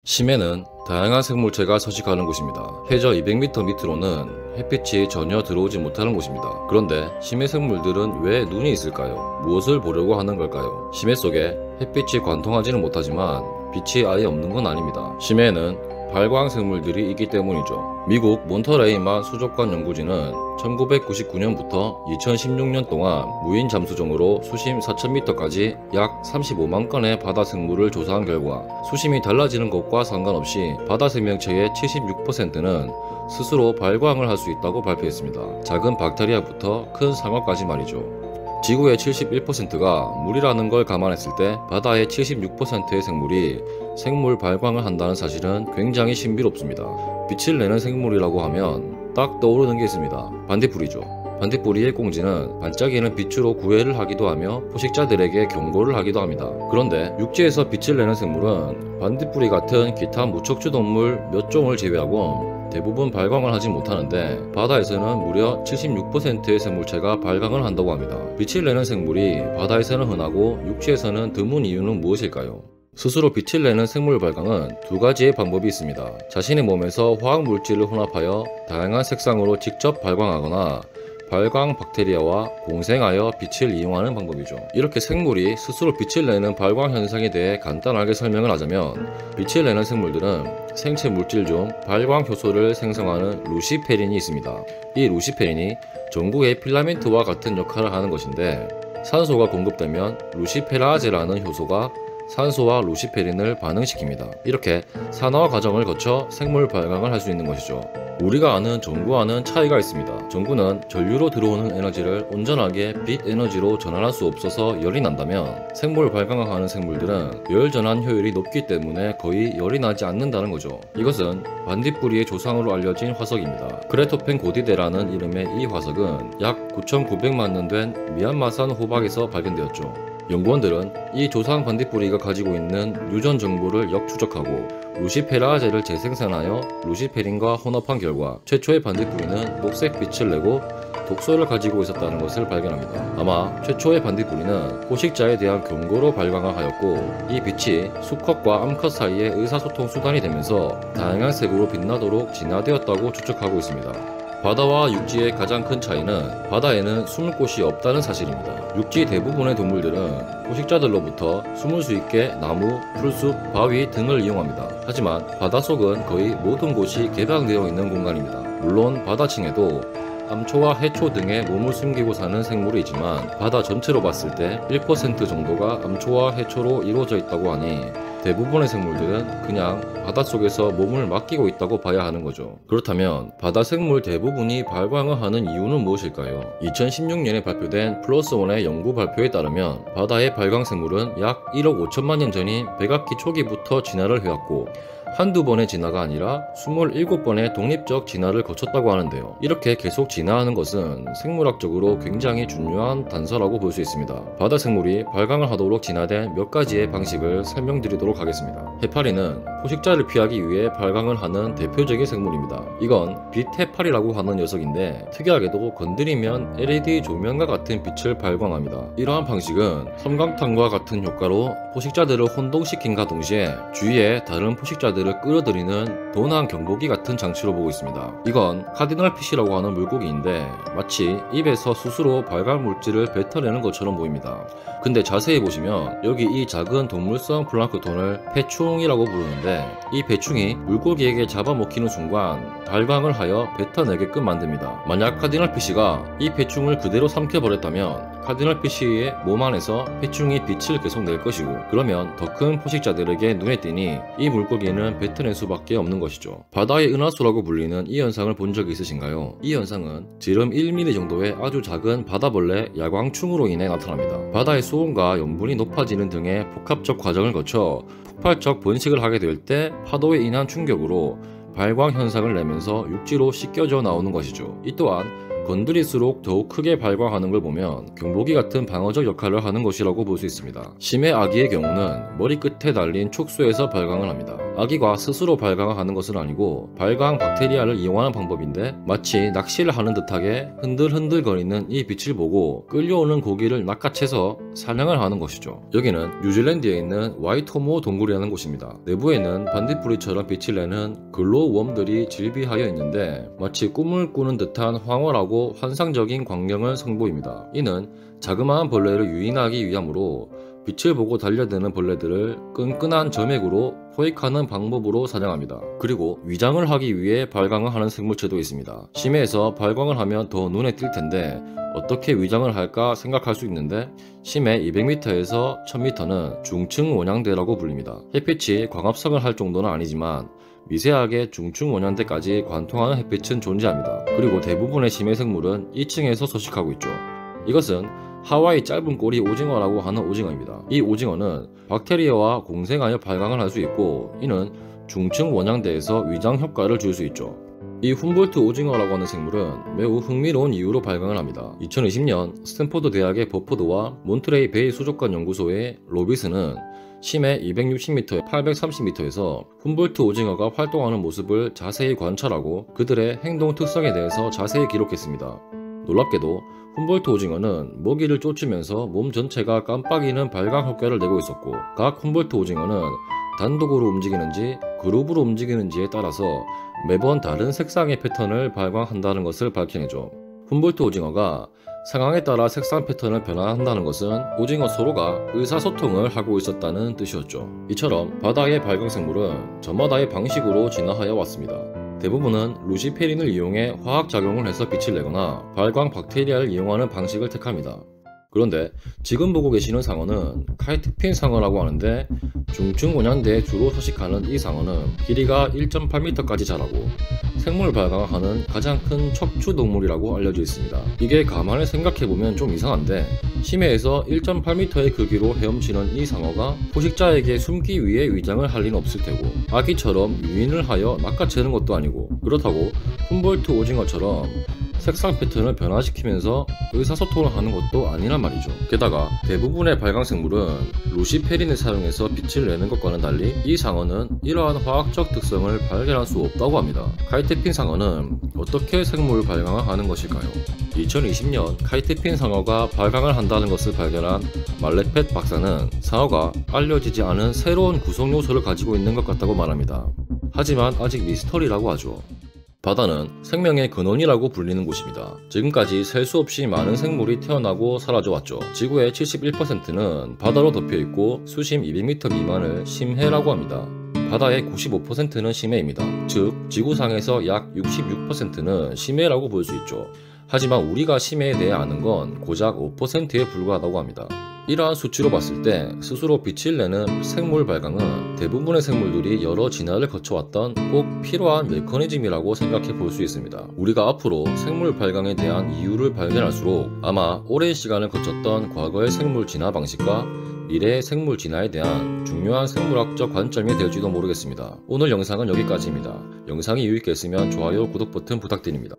심해는 다양한 생물체가 서식하는 곳입니다. 해저 200m 밑으로는 햇빛이 전혀 들어오지 못하는 곳입니다. 그런데 심해 생물들은 왜 눈이 있을까요? 무엇을 보려고 하는 걸까요? 심해 속에 햇빛이 관통하지는 못하지만 빛이 아예 없는 건 아닙니다. 심해에는 발광 생물들이 있기 때문이죠. 미국 몬터레이만 수족관 연구진은 1999년부터 2016년 동안 무인 잠수정으로 수심 4,000m까지 약 35만 건의 바다 생물을 조사한 결과 수심이 달라지는 것과 상관없이 바다 생명체의 76%는 스스로 발광을 할 수 있다고 발표했습니다. 작은 박테리아부터 큰 상어까지 말이죠. 지구의 71%가 물이라는 걸 감안했을 때 바다의 76%의 생물이 생물 발광을 한다는 사실은 굉장히 신비롭습니다. 빛을 내는 생물이라고 하면 딱 떠오르는 게 있습니다. 반딧불이죠. 반딧불이의 꽁지는 반짝이는 빛으로 구애를 하기도 하며 포식자들에게 경고를 하기도 합니다. 그런데 육지에서 빛을 내는 생물은 반딧불이 같은 기타 무척추 동물 몇 종을 제외하고 대부분 발광을 하지 못하는데 바다에서는 무려 76%의 생물체가 발광을 한다고 합니다. 빛을 내는 생물이 바다에서는 흔하고 육지에서는 드문 이유는 무엇일까요? 스스로 빛을 내는 생물 발광은 두 가지의 방법이 있습니다. 자신의 몸에서 화학 물질을 혼합하여 다양한 색상으로 직접 발광하거나 발광 박테리아와 공생하여 빛을 이용하는 방법이죠. 이렇게 생물이 스스로 빛을 내는 발광 현상에 대해 간단하게 설명을 하자면 빛을 내는 생물들은 생체 물질 중 발광 효소를 생성하는 루시페린이 있습니다. 이 루시페린이 전구의 필라멘트와 같은 역할을 하는 것인데 산소가 공급되면 루시페라제라는 효소가 산소와 루시페린을 반응시킵니다. 이렇게 산화 과정을 거쳐 생물 발광을 할 수 있는 것이죠. 우리가 아는 전구와는 차이가 있습니다. 전구는 전류로 들어오는 에너지를 온전하게 빛 에너지로 전환할 수 없어서 열이 난다면 생물 발광을 하는 생물들은 열 전환 효율이 높기 때문에 거의 열이 나지 않는다는 거죠. 이것은 반딧불이의 조상으로 알려진 화석입니다. 크레토펜 고디데라는 이름의 이 화석은 약 9,900만 년 된 미얀마산 호박에서 발견되었죠. 연구원들은 이 조상 반딧불이가 가지고 있는 유전 정보를 역추적하고 루시페라제를 재생산하여 루시페린과 혼합한 결과 최초의 반딧불이는 녹색 빛을 내고 독소를 가지고 있었다는 것을 발견합니다. 아마 최초의 반딧불이는 포식자에 대한 경고로 발광을 하였고 이 빛이 수컷과 암컷 사이의 의사소통 수단이 되면서 다양한 색으로 빛나도록 진화되었다고 추측하고 있습니다. 바다와 육지의 가장 큰 차이는 바다에는 숨을 곳이 없다는 사실입니다. 육지 대부분의 동물들은 포식자들로부터 숨을 수 있게 나무, 풀숲, 바위 등을 이용합니다. 하지만 바닷속은 거의 모든 곳이 개방되어 있는 공간입니다. 물론 바다층에도 암초와 해초 등에 몸을 숨기고 사는 생물이 있지만 바다 전체로 봤을 때 1% 정도가 암초와 해초로 이루어져 있다고 하니 대부분의 생물들은 그냥 바닷속에서 몸을 맡기고 있다고 봐야 하는 거죠. 그렇다면 바다 생물 대부분이 발광을 하는 이유는 무엇일까요? 2016년에 발표된 플러스원의 연구 발표에 따르면 바다의 발광 생물은 약 1억 5천만 년 전인 백악기 초기부터 진화를 해왔고 한두 번의 진화가 아니라 27번의 독립적 진화를 거쳤다고 하는데요. 이렇게 계속 진화하는 것은 생물학적으로 굉장히 중요한 단서라고 볼 수 있습니다. 바다 생물이 발광을 하도록 진화된 몇 가지의 방식을 설명드리도록 하겠습니다. 해파리는 포식자를 피하기 위해 발광을 하는 대표적인 생물입니다. 이건 빛 해파리라고 하는 녀석인데 특이하게도 건드리면 LED 조명과 같은 빛을 발광합니다. 이러한 방식은 섬광탄과 같은 효과로 포식자들을 혼동시킨과 동시에 주위에 다른 포식자들을 끌어들이는 도난 경보기 같은 장치로 보고 있습니다. 이건 카디널 피쉬라고 하는 물고기인데 마치 입에서 스스로 발광 물질을 뱉어내는 것처럼 보입니다. 근데 자세히 보시면 여기 이 작은 동물성 플랑크톤을 패충이라고 부르는데 이 패충이 물고기에게 잡아먹히는 순간 발광을 하여 뱉어내게끔 만듭니다. 만약 카디널 피쉬가 이 패충을 그대로 삼켜버렸다면 카디널 피쉬의 몸 안에서 패충이 빛을 계속 낼 것이고 그러면 더 큰 포식자들에게 눈에 띄니 이 물고기는 뱉어낼 수밖에 없는 것이죠. 바다의 은하수라고 불리는 이 현상을 본 적이 있으신가요? 이 현상은 지름 1mm 정도의 아주 작은 바다벌레 야광충으로 인해 나타납니다. 바다의 수온과 염분이 높아지는 등의 복합적 과정을 거쳐 폭발적 번식을 하게 될 때 파도에 인한 충격으로 발광 현상을 내면서 육지로 씻겨져 나오는 것이죠. 이 또한 건드릴수록 더욱 크게 발광하는 걸 보면 경보기 같은 방어적 역할을 하는 것이라고 볼 수 있습니다. 심해 아기의 경우는 머리끝에 달린 촉수에서 발광을 합니다. 아기가 스스로 발광을 하는 것은 아니고 발광 박테리아를 이용하는 방법인데, 마치 낚시를 하는 듯하게 흔들흔들거리는 이 빛을 보고 끌려오는 고기를 낚아채서 사냥을 하는 것이죠. 여기는 뉴질랜드에 있는 와이토모 동굴이라는 곳입니다. 내부에는 반딧불이처럼 빛을 내는 글로우웜들이 질비하여 있는데 마치 꿈을 꾸는 듯한 황홀하고 환상적인 광경을 선보입니다. 이는 자그마한 벌레를 유인하기 위함으로 빛을 보고 달려드는 벌레들을 끈끈한 점액으로 포획하는 방법으로 사냥합니다. 그리고 위장을 하기 위해 발광을 하는 생물체도 있습니다. 심해에서 발광을 하면 더 눈에 띌 텐데 어떻게 위장을 할까 생각할 수 있는데, 심해 200m에서 1000m는 중층 원양대라고 불립니다. 햇빛이 광합성을 할 정도는 아니지만 미세하게 중층 원양대까지 관통하는 햇빛은 존재합니다. 그리고 대부분의 심해 생물은 2층에서 서식하고 있죠. 이것은 하와이 짧은 꼬리 오징어라고 하는 오징어입니다. 이 오징어는 박테리아와 공생하여 발광을 할 수 있고, 이는 중층 원양대에서 위장 효과를 줄 수 있죠. 이 훔볼트 오징어라고 하는 생물은 매우 흥미로운 이유로 발광을 합니다. 2020년 스탠포드 대학의 버포드와 몬트레이 베이 수족관 연구소의 로비스는 심해 260m, 830m에서 훔볼트 오징어가 활동하는 모습을 자세히 관찰하고 그들의 행동 특성에 대해서 자세히 기록했습니다. 놀랍게도 훔볼트 오징어는 먹이를 쫓으면서 몸 전체가 깜빡이는 발광 효과를 내고 있었고, 각 훔볼트 오징어는 단독으로 움직이는지 그룹으로 움직이는지에 따라서 매번 다른 색상의 패턴을 발광한다는 것을 밝혀내죠. 훔볼트 오징어가 상황에 따라 색상 패턴을 변화한다는 것은 오징어 서로가 의사소통을 하고 있었다는 뜻이었죠. 이처럼 바다의 발광 생물은 저마다의 방식으로 진화하여 왔습니다. 대부분은 루시페린을 이용해 화학작용을 해서 빛을 내거나 발광 박테리아를 이용하는 방식을 택합니다. 그런데 지금 보고 계시는 상어는 카이트핀 상어라고 하는데, 중층 원양대에 주로 서식하는 이 상어는 길이가 1.8m까지 자라고 생물 발광을 하는 가장 큰 척추 동물이라고 알려져 있습니다. 이게 가만히 생각해보면 좀 이상한데, 심해에서 1.8m의 크기로 헤엄치는 이 상어가 포식자에게 숨기 위해 위장을 할 리는 없을 테고, 아기처럼 유인을 하여 낚아채는 것도 아니고, 그렇다고 훔볼트 오징어처럼 색상 패턴을 변화시키면서 의사소통을 하는 것도 아니란 말이죠. 게다가 대부분의 발광 생물은 루시페린을 사용해서 빛을 내는 것과는 달리 이 상어는 이러한 화학적 특성을 발견할 수 없다고 합니다. 카이트핀 상어는 어떻게 생물 발광을 하는 것일까요? 2020년 카이트핀 상어가 발광을 한다는 것을 발견한 말레펫 박사는 상어가 알려지지 않은 새로운 구성 요소를 가지고 있는 것 같다고 말합니다. 하지만 아직 미스터리라고 하죠. 바다는 생명의 근원이라고 불리는 곳입니다. 지금까지 셀 수 없이 많은 생물이 태어나고 사라져 왔죠. 지구의 71%는 바다로 덮여있고 수심 200m 미만을 심해라고 합니다. 바다의 95%는 심해입니다. 즉 지구상에서 약 66%는 심해라고 볼 수 있죠. 하지만 우리가 심해에 대해 아는 건 고작 5%에 불과하다고 합니다. 이러한 수치로 봤을 때 스스로 빛을 내는 생물 발광은 대부분의 생물들이 여러 진화를 거쳐왔던 꼭 필요한 메커니즘이라고 생각해 볼 수 있습니다. 우리가 앞으로 생물 발광에 대한 이유를 발견할수록 아마 오랜 시간을 거쳤던 과거의 생물 진화 방식과 미래의 생물 진화에 대한 중요한 생물학적 관점이 될지도 모르겠습니다. 오늘 영상은 여기까지입니다. 영상이 유익했으면 좋아요, 구독 버튼 부탁드립니다.